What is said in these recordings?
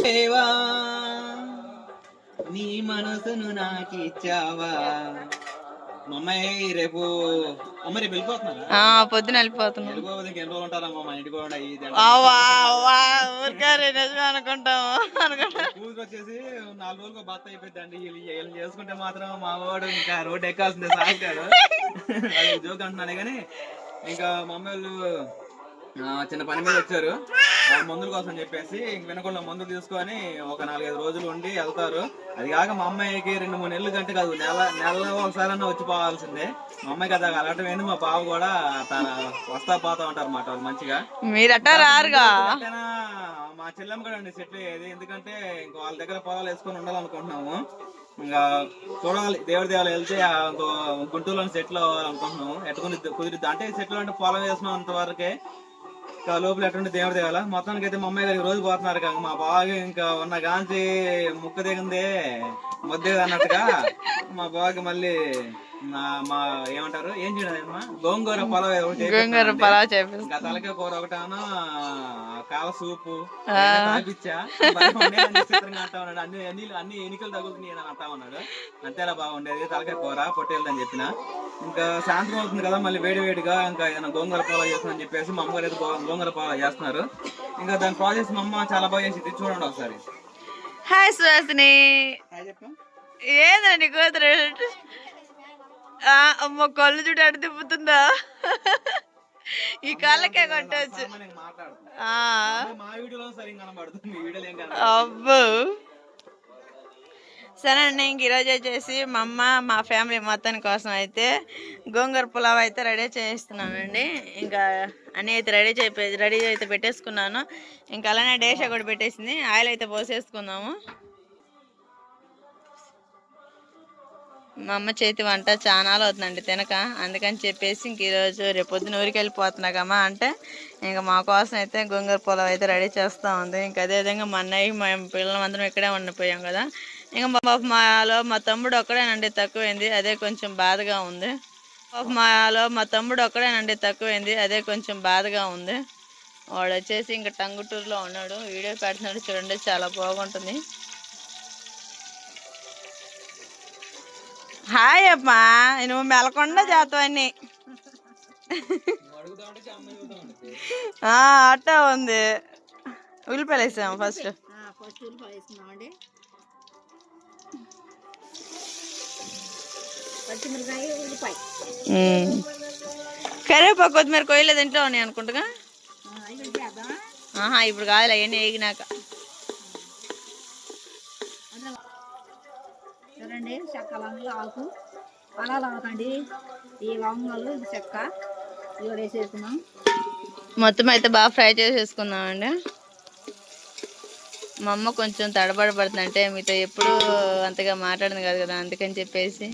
దేవా నీ మనసును నాకిచ్చావా. మా అమ్మాయి రేపు వెళ్ళిపోతున్నా. పొద్దున వెళ్ళిపోతున్నా. ఎన్ని రోజులు ఉంటారమ్మా మా ఇంటికి కూడా. నిజమే అనుకుంటాము. కూతురు వచ్చేసి 4 రోజులకు భర్త అయిపోయిందండి. వీళ్ళు చేసుకుంటే మాత్రం మా వాడు ఇంకా రోడ్డు ఎక్కాల్సిందే సాగుతాడు. అది జోక్ అంటున్నానే కానీ ఇంకా మా అమ్మాయి వాళ్ళు చిన్న పని మీద వచ్చారు. మందుల కోసం చెప్పేసి వినకుండా మందులు తీసుకొని ఒక 4-5 రోజులు ఉండి వెళ్తారు. అది కాక మా అమ్మాయికి 2-3 నెలలు కంటే కాదు, నెల ఒకసారి వచ్చి పోవాల్సిందే. మా అమ్మాయికి అది అలవాటు ఏంది. మా బావ కూడా వస్తా పోతా ఉంటారు అన్నమాట. వాళ్ళు మంచిగా మా చెల్లెమ్మ కూడా అండి సెటిల్ అయ్యేది. ఎందుకంటే ఇంకా వాళ్ళ దగ్గర పొలాలు వేసుకొని ఉండాలనుకుంటున్నాము. ఇంకా చూడాలి, దేవుడి దేవాలు వెళ్తే గుంటూరులో సెటిల్ అవ్వాలనుకుంటున్నాము. ఎట్టుకుని కుదిరిద్ది అంటే సెటిల్ అంటే పొలం వేసినాం అంతవరకే. లోపల ఎటువంటి దేవుడి దేవాల. మొత్తానికి అయితే మా అమ్మాయి గారికి రోజు పోతున్నారు కదా. మా బాగా ఇంకా ఉన్న గాంచి ముక్క దిగిందే ముద్దే అన్నట్టుగా మా బాగా మళ్ళీ మా ఏమంటారు ఏం చేయడమ్మా గోంగూర పొలం ఇంకా తలకాయ కూర ఒకటాను కాల సూపు తాపిచ్చా అంటా ఉన్నాడు. అన్ని ఎన్నికలు తగులుతున్నాయి అని అంటా ఉన్నాడు. అంతేలా బాగుండేది తలకాయ కూర పొట్టేళ్ళదని చెప్పిన. ఇంకా సాయంత్రం అవుతుంది కదా, మళ్ళీ వేడిగా ఇంకా ఏదైనా గోంగూర పొలం చేస్తుందని చెప్పేసి మా అమ్మగారు అయితే గోంగూర పొలం చేస్తున్నారు. ఇంకా దాని ప్రాసెస్ మా అమ్మ చాలా బాగా చేసి చూడండి ఒకసారి. హాయ్ సుహాసిని. ఏదండి కూతురు అమ్మ కళ్ళు చూడు అటు తిప్పుతుందా. ఈ కాళ్ళకే కొట్టవచ్చు. అబ్బో సరే అండి. ఇంక ఈరోజు వచ్చేసి మా అమ్మ మా ఫ్యామిలీ మొత్తాని కోసం అయితే గోంగూర పులావ్ అయితే రెడీ చేస్తున్నానండి. ఇంకా అన్నీ అయితే రెడీ అయితే పెట్టేసుకున్నాను. ఇంకా అలానే డేషా కూడా పెట్టేసింది. ఆయిల్ అయితే పోసేసుకుందాము. మా అమ్మ చేతి వంట చాలా అవుతుందండి తినక. అందుకని చెప్పేసి ఇంక ఈరోజు రేపు పొద్దున ఊరికి వెళ్ళిపోతున్నాకమ్మా అంటే ఇంకా మా కోసం అయితే గోంగూర పులావ్ అయితే రెడీ చేస్తూ ఉంది. ఇంకా అదేవిధంగా మా అన్నయ్య మా పిల్లలందరం ఇక్కడే ఉండిపోయాం కదా. ఇంకా మా తమ్ముడు ఒక్కడేనండి తక్కువైంది, అదే కొంచెం బాధగా ఉంది. మా తమ్ముడు ఒక్కడేనండి తక్కువైంది, అదే కొంచెం బాధగా ఉంది. వాడు వచ్చేసి ఇంకా టంగుటూరులో ఉన్నాడు. వీడియో పెడుతున్నాడు చూడండి, చాలా బాగుంటుంది. హాయ్ అమ్మా, నువ్వు మెలకొండ చేతవన్నీ అట్టా ఉంది. ఉల్లిపాయలు వేసాము ఫస్ట్. కరివేపాకు కొత్తిమీర కొయ్యలేదు ఇంట్లో ఉన్నాయి అనుకుంటుగా. ఇప్పుడు కాదులే అవన్నీ వేగినాక. చూడండి చెక్క లవంగాలు ఆకు పలాలు అవుతండి. ఈ లవంగాలు చెక్క ఇవి వేసేసుకున్నాం. మొత్తం అయితే బాగా ఫ్రై చేసేసుకుందామండి. మా అమ్మ కొంచెం తడబడబడుతుందంటే మీతో ఎప్పుడు అంతగా మాట్లాడింది కాదు కదా, అందుకని చెప్పేసి.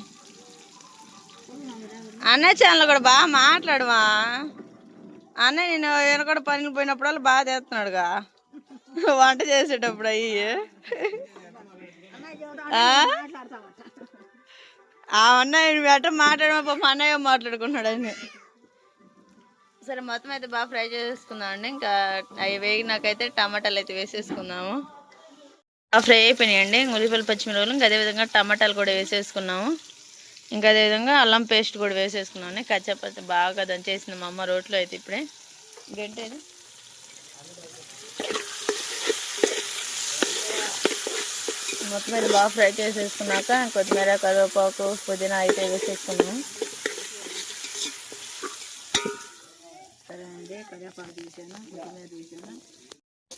అన్నయ్య ఛానల్ కూడా బాగా మాట్లాడమా. అన్నయ్య నేను వెనకడ పనికి పోయినప్పుడు బాగా చేస్తున్నాడుగా వంట చేసేటప్పుడు అయ్యి. అన్నయ్య నువ్వు ఎట్ట మాట్లాడమా పాప, అన్నయ్య మాట్లాడుకుంటున్నాడు అని. సరే మొత్తం అయితే బాగా ఫ్రై చేసేసుకుందామండి. ఇంకా అవి వేగినాకైతే టమాటాలు అయితే వేసేసుకుందాము. ఫ్రై అయిపోయినాయండి. ఉల్లిపాయలు పచ్చిమిరపకాయలు ఇంకా అదేవిధంగా టమాటాలు కూడా వేసేసుకున్నాము. ఇంకా అదేవిధంగా అల్లం పేస్ట్ కూడా వేసేసుకున్నాము. కచ్చపచ్చి బాగా దంచేసింది మా అమ్మ రోట్లో అయితే. ఇప్పుడే గంటేది మొత్తం అయితే బాగా ఫ్రై చేసేసుకున్నాక కొత్తిమీర కరివేపాకు పుదీనా అయితే వేసేసుకున్నాము. సరే అండి, కరివేపాకు తీసాను, కొత్తిమీర తీసాను.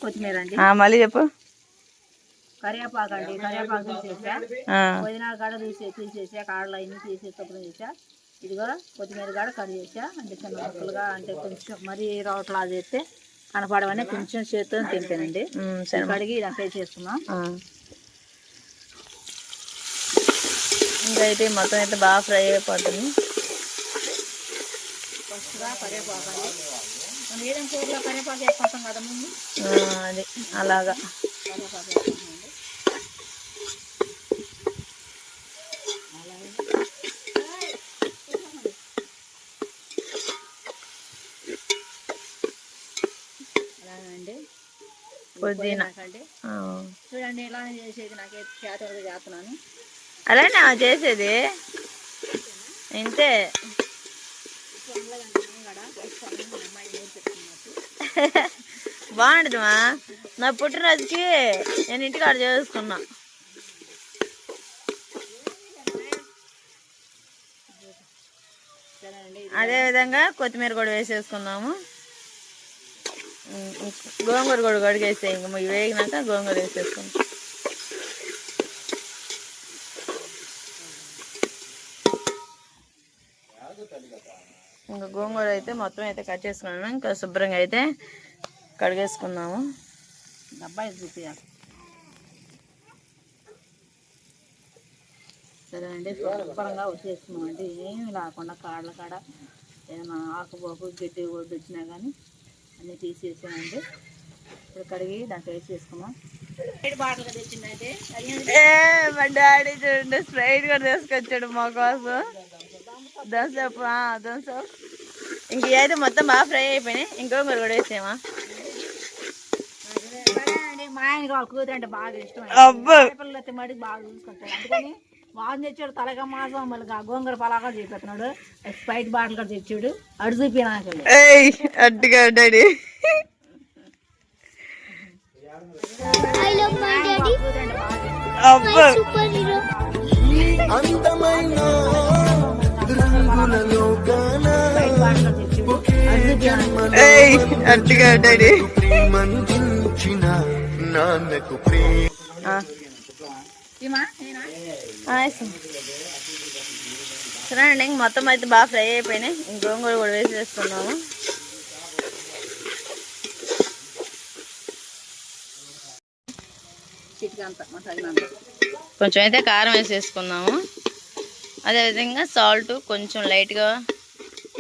కొత్తిమీర అండి మళ్ళీ చెప్పు. కరివేపాకు అండి, కరివేపాకు తీసేసా, పుదీనా కాడ తీసేసా, కాడలు అన్నీ తీసేసి శుభ్రం చేసా. ఇదిగో కొత్తిమీర కాడ కర్రీ చేసా. అంటే చిన్న ముక్కలుగా, అంటే కొంచెం మరీ రోట్లా చేస్తే కనపడవని కొంచెం చేతితో తింటానండి. కడిగి ఇలా ఫ్రై చేసుకున్నాం. ఇంకా అయితే మొత్తం అయితే బాగా ఫ్రై అయిపోతుంది. ఫస్ట్గా కరివేపాకు అండి, మనం ఏదైనా కూరలో కరివేపాకు వేసుకుంటాం కదా ముందు, అది అలాగా కరివేపాకు వేసుకుంటామండి. అలాగండి పుదీనా అండి చూడండి ఇలా చేసేది నాకే చేత వరకు చేస్తున్నాను. అలానే చేసేది ఇంతే. బాగుంటుందమ్మా. నా పుట్టినరోజుకి నేను ఇంటికాడ చేసుకున్నా. అదేవిధంగా కొత్తిమీర కూడా వేసేసుకున్నాము. గోంగూర కూడా కడిగేస్తే ఇంక వేగినాక గోంగూర వేసేసుకున్నాం. ఇంకా గోంగూర అయితే మొత్తం అయితే కట్ చేసుకున్నాము. ఇంకా శుభ్రంగా అయితే కడిగేసుకున్నాము. అబ్బాయి చూపించాలి. సరే అండి, శుభ్రంగా వచ్చేసుకున్నామండి. ఏమి లేకుండా కాళ్ళ కాడ ఏమైనా ఆకుపోకు గడ్డి కొద్ది వచ్చినా కానీ అన్నీ తీసేసామండి. ఇప్పుడు కడిగి దాంట్లో వేసేసుకున్నాం. బాటలుగా తెచ్చిందండి. మా డాడీ చూడండి స్ప్రైట్ కూడా తీసుకొచ్చాడు మా కోసం. Thums Up Thums Up. ఇంక అయితే మొత్తం బాగా ఫ్రై అయిపోయినాయి. ఇంకొకరు కూడా వేసామా. మా ఆయనకి వాళ్ళ కూతురు అంటే బాగా ఇష్టం. పిల్లలు అయితే మడికి బాగా చూసుకుంటాడు. అందుకని వాళ్ళు తెచ్చాడు తలగా మాసం. మళ్ళీ గోంగూర పలాగా చూపెడుతున్నాడు. స్ప్రైట్ బాటిల్ కూడా తెచ్చాడు. అడు చూపి నాకు అట్టుగా డాడీ. అట్టుగా డాడీ. సరే అండి, ఇంక మొత్తం అయితే బాగా ఫ్రై అయిపోయినాయి. ఇంక గోంగూర కూడా వేసేస్తున్నాము. కొంచెం అయితే కారం వేసేసుకున్నాము. అదేవిధంగా సాల్ట్ కొంచెం లైట్గా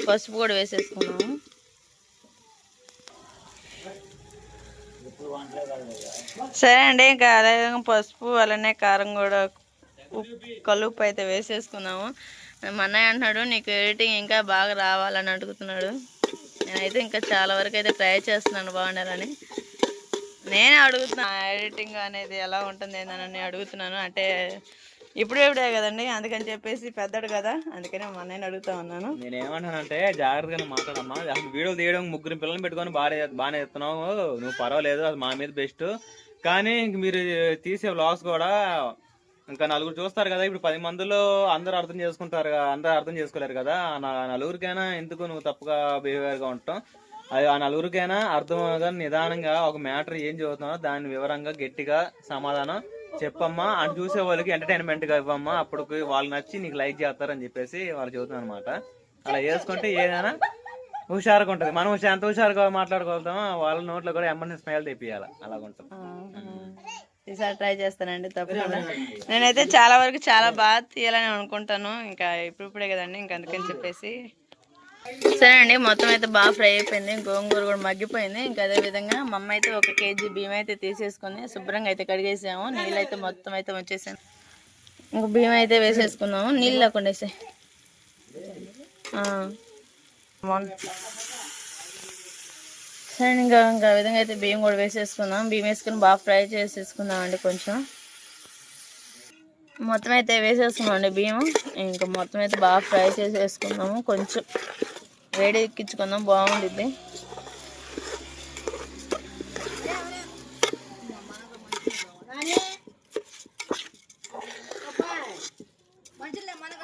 పసుపు కూడా వేసేసుకున్నాము. సరే అండి, ఇంకా అదేవిధంగా పసుపు అలానే కారం కూడా కలుపు అయితే వేసేసుకున్నాము. మా అన్నయ్య అంటున్నాడు నీకు ఎడిటింగ్ ఇంకా బాగా రావాలని అడుగుతున్నాడు. నేనైతే ఇంకా చాలా వరకు అయితే ట్రై చేస్తున్నాను బాగుండాలని. నేనే అడుగుతున్నా ఎడిటింగ్ అనేది ఎలా ఉంటుంది ఏందని అడుగుతున్నాను. అంటే ఇప్పుడే కదండి, అందుకని చెప్పేసి పెద్దడు కదా, అందుకని మా అన్నయ్యని అడుగుతా ఉన్నాను. నేనేమంటానంటే జాగ్రత్తగా మాట్లాడమ్మా. అసలు వీడియోలు తీయడం ముగ్గురు పిల్లల్ని పెట్టుకొని బాగానే చేస్తున్నావు నువ్వు, పర్వాలేదు, అది మా మీద బెస్ట్. కానీ ఇంక మీరు తీసే వ్లాగ్స్ కూడా ఇంకా నలుగురు చూస్తారు కదా. ఇప్పుడు 10 మందిలో అందరూ అర్థం చేసుకుంటారు, అందరూ అర్థం చేసుకోలేరు కదా. నలుగురికైనా ఎందుకు నువ్వు తప్పుగా బిహేవియర్గా ఉంటాం, అది ఆ నలుగురికైనా అర్థంగా నిదానంగా ఒక మ్యాటర్ ఏం చదువుతున్నావు దాన్ని వివరంగా గట్టిగా సమాధానం చెప్పమ్మా. అని చూసే వాళ్ళకి ఎంటర్టైన్మెంట్ గా ఇవ్వమ్మా. అప్పుడు వాళ్ళు నచ్చి నీకు లైక్ చేస్తారని చెప్పేసి వాళ్ళు చెబుతున్నారు అనమాట. అలా చేసుకుంటే ఏదైనా హుషారుగా ఉంటుంది. మనం ఎంత హుషారుగా మాట్లాడుకోగలుగుతామో వాళ్ళ నోట్లో కూడా ఎమ్మని స్మైల్ తెప్పియాలి. అలాగుంటాం. ఈసారి ట్రై చేస్తానండి తప్పకుండా. నేనైతే చాలా వరకు చాలా బాగా తీయాలని అనుకుంటాను. ఇంకా ఇప్పుడే కదండి, ఇంకా అందుకని చెప్పేసి. సరే అండి, మొత్తం అయితే బాగా ఫ్రై అయిపోయింది. గోంగూర కూడా మగ్గిపోయింది. ఇంకా అదేవిధంగా మా అమ్మ అయితే 1 kg బియ్యం అయితే తీసేసుకొని శుభ్రంగా అయితే కడిగేసాము. నీళ్ళు అయితే మొత్తం అయితే వచ్చేసాను. ఇంకా బియ్యం అయితే వేసేసుకున్నాము. నీళ్ళు లేకుండా వేసే సరే ఇంకా విధంగా అయితే బియ్యం కూడా వేసేసుకుందాం. బియ్యం వేసుకుని బాగా ఫ్రై చేసేసుకుందాం అండి. కొంచెం మొత్తం అయితే వేసేసుకున్నామండి బియ్యం. ఇంకా మొత్తం అయితే బాగా ఫ్రై చేసేసుకుందాము. కొంచెం వేడి ఎక్కించుకుందాం, బాగుండిద్ది.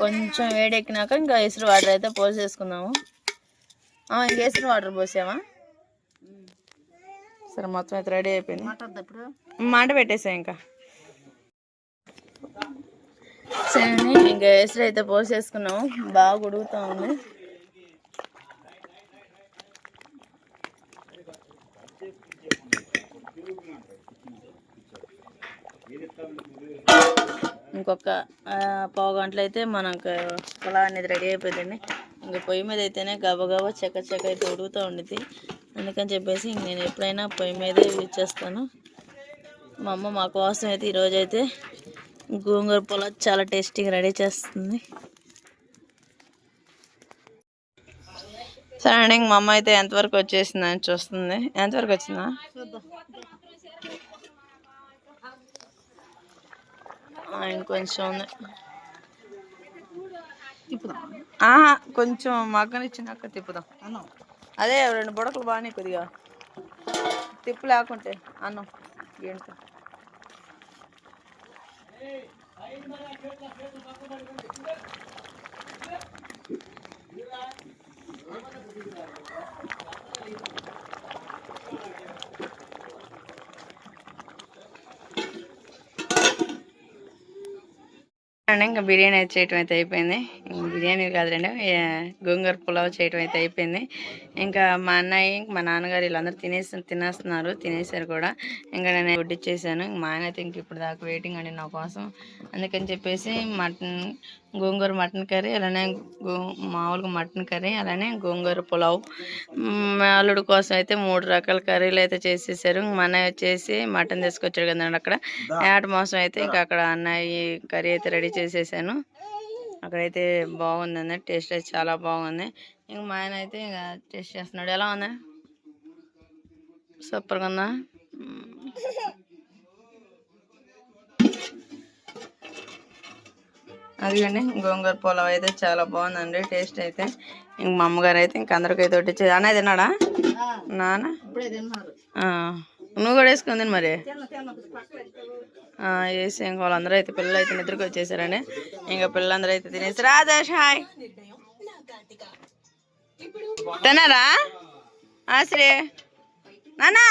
కొంచెం వేడి ఎక్కినాక ఇంకా ఎసురు వాటర్ అయితే పోసేసుకుందాము. ఇంకా ఎసురు వాటర్ పోసామా. సరే మొత్తం అయితే రెడీ అయిపోయింది. మంట పెట్టేసా ఇంకా. సరే ఇంకా ఎసురు అయితే పోసేసుకున్నాము. బాగా ఉడుకుతా ఉంది. ఇంకొక పావు గంటలు అయితే మనకు పులావ్ అనేది రెడీ అయిపోయిందండి. ఇంకా పొయ్యి మీద అయితేనే గబగబా చెక్క అయితే ఉడుకుతూ ఉండిద్ది. అందుకని చెప్పేసి నేను ఎప్పుడైనా పొయ్యి మీదే యూజ్ చేస్తాను. మా అమ్మ మా కోసం అయితే ఈరోజు అయితే గోంగూర పులావ్ చాలా టేస్టీగా రెడీ చేస్తుంది. సరే అండి, మా అమ్మ అయితే ఎంతవరకు వచ్చేసిందని చూస్తుంది. ఎంతవరకు వచ్చిందా ఇంకొంచెం ఉంది. తిప్పుదాం. కొంచెం మగ్గనిచ్చినాక తిప్పుదాం. అదే 2 బుడకలు బాగానే కొద్దిగా తిప్పు లేకుంటే అన్నం ఏంటో. అండి ఇంకా బిర్యానీ అయితే చేయటం అయితే అయిపోయింది. బిర్యానీ కాదులేండి, గోంగూర పులావ్ చేయటం అయితే అయిపోయింది. ఇంకా మా అన్నయ్య మా నాన్నగారు వీళ్ళందరూ తినేసారు కూడా. ఇంకా నేను వడ్డిచ్చేసాను. మా ఆయన అయితే ఇంక ఇప్పుడు దాకా వెయిటింగ్ అండి నా కోసం. అందుకని చెప్పేసి గోంగూర మటన్ కర్రీ, అలానే మామూలుగా మటన్ కర్రీ, అలానే గోంగూర పులావ్. మా అల్లుడు కోసం అయితే 3 రకాల కర్రీలు అయితే చేసేసారు. మా అన్నయ్య వచ్చేసి మటన్ తీసుకొచ్చాడు కదండి అక్కడ ఏట మాంసం అయితే ఇంకా అక్కడ అన్నయ్య కర్రీ అయితే రెడీ చేసేసాను. అక్కడైతే బాగుందండి, టేస్ట్ అయితే చాలా బాగుంది. ఇంక మా ఆయన అయితే ఇంకా టేస్ట్ చేస్తున్నాడు. ఎలా ఉంది? సూపర్గా ఉందా? అదిగండి గోంగూర పులావ్ అయితే చాలా బాగుందండి టేస్ట్ అయితే. ఇంక మా అమ్మగారు అయితే ఇంక అందరికైతే వడ్డించేది. అన్నయ్య తిన్నాడా? నాన్న నువ్వు కూడా వేసుకుంది మరి వేసి ఇంకా వాళ్ళందరూ అయితే పిల్లలు అయితే నిద్రకు వచ్చేసారండి. ఇంకా పిల్లలందరూ అయితే తినేసి రాజేష్ హాయ్ తిన్నారా? ఆశ్రీ నానా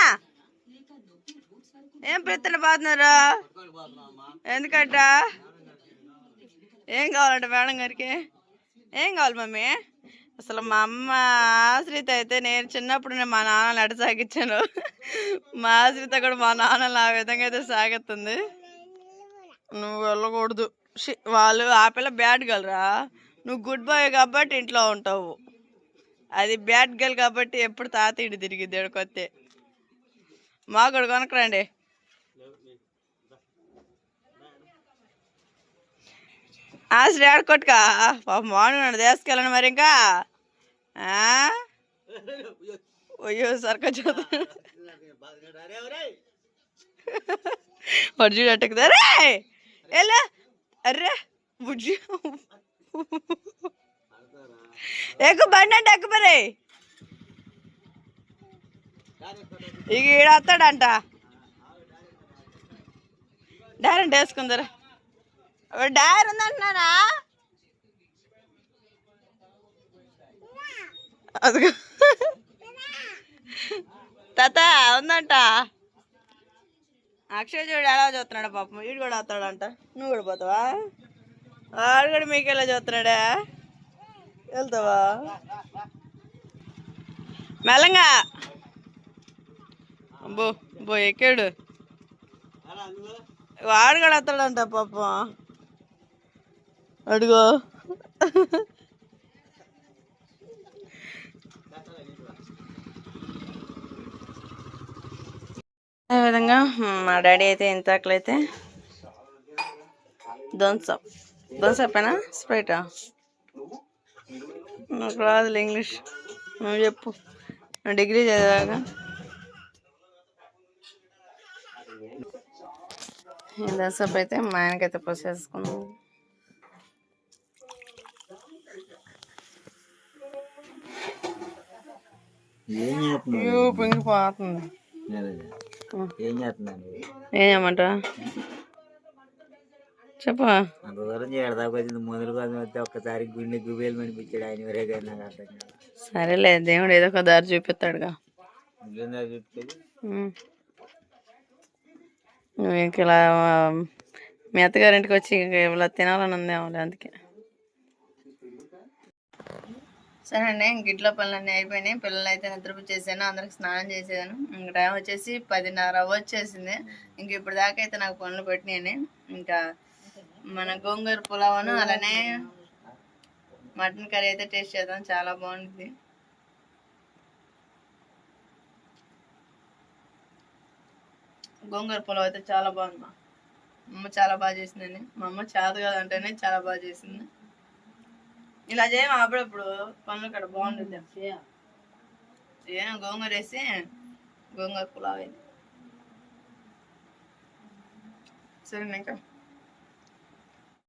ఏం ప్రతిన పోతున్నారు? ఎందుకంట ఏం కావాలంట మేడం గారికి? ఏం కావాలి మమ్మీ? అసలు మా అమ్మ ఆశ్రిత అయితే నేను చిన్నప్పుడు మా నాన్నని ఎడ సాగించాను, మా ఆశ్రిత కూడా మా నాన్నని ఆ విధంగా అయితే సాగుతుంది. నువ్వు వెళ్ళకూడదు, వాళ్ళు ఆ పిల్ల బ్యాడ్ గర్ల్ రా, నువ్వు గుడ్ బాయ్ కాబట్టి ఇంట్లో ఉంటావు, అది బ్యాడ్ గర్ల్ కాబట్టి ఎప్పుడు తాత ఇటు తిరిగిద్ది ఎడకొస్తే. మా కూడా కొనకరండి. ఆశ్రీ ఆడుకోట్టుకా పాప మాను తీసుకెళ్ళను మరి. ఇంకా అయ్యో సరిగ్గా చూద్దాం చూడు అట్టకుదా రే ఎలా అర్రే బుజ్జి ఎక్కువ బండి అంటే ఎక్కువ మరి. ఇక ఈడ వస్తాడంట డైరెక్ట్ వేసుకుందరు. డైర్ ఉందంటున్నానా? అదిగో తాత ఉందంట. అక్షయ్ చూడు ఎలా చూస్తున్నాడా పాపం, వీడు కూడా వస్తాడంట. నువ్వు కూడా పోతావా? వాడు కూడా మీకు ఎలా చూస్తున్నాడా? వెళ్తావా? మెల్లంగా బో ఎక్కాడు. వాడు కూడా వస్తాడంట పాపం. అడుగో అదేవిధంగా మా డాడీ అయితే ఇంతకులైతే దోన్సప్పేనా స్ప్రైటా? నాకు రాదులే ఇంగ్లీష్, నువ్వు చెప్పు. డిగ్రీ చదివాగా దోన్సప్ అయితే మా ఆయనకైతే పోసేసుకున్నాం. పోతుంది ఏం చేయమంటా చెప్పు. అంత దూరం చేయడానికి మొదలు కోసం వస్తే ఒక్కసారి గుండె గుబేలు మనిపించాడు ఆయన వరే. సరేలే దేవుడు ఏదో ఒక దారి చూపిస్తాడుగా. నువ్వు ఇంక ఇలా మీ అత్తగారింటికి వచ్చి ఇలా తినాలని ఉందేమో అందుకే. సరే అండి ఇంక ఇంట్లో పనులన్నీ అయిపోయినాయి. పిల్లలు అయితే నిద్రపుచ్చేసాను, అందరికి స్నానం చేసాను. ఇంక టైం వచ్చేసి 10:30 వచ్చేసింది. ఇంక ఇప్పుడు దాకా అయితే నాకు పనులు పెట్టినాయని. ఇంకా మన గోంగూర పులావను అలానే మటన్ కర్రీ అయితే టేస్ట్ చేద్దాం, చాలా బాగుంటుంది. గోంగూర పులావ్ అయితే చాలా బాగుంది. మా అమ్మ చాలా బాగా చేసిందండి. మా అమ్మ చేత కాదంటేనే చాలా బాగా చేసింది. ఇలా చేయము అప్పుడప్పుడు పనులు ఇక్కడ బాగుంటుంది. ఏం గోంగూర వేసి గోంగూర పులావ్ అయింది. సరే ఇంకా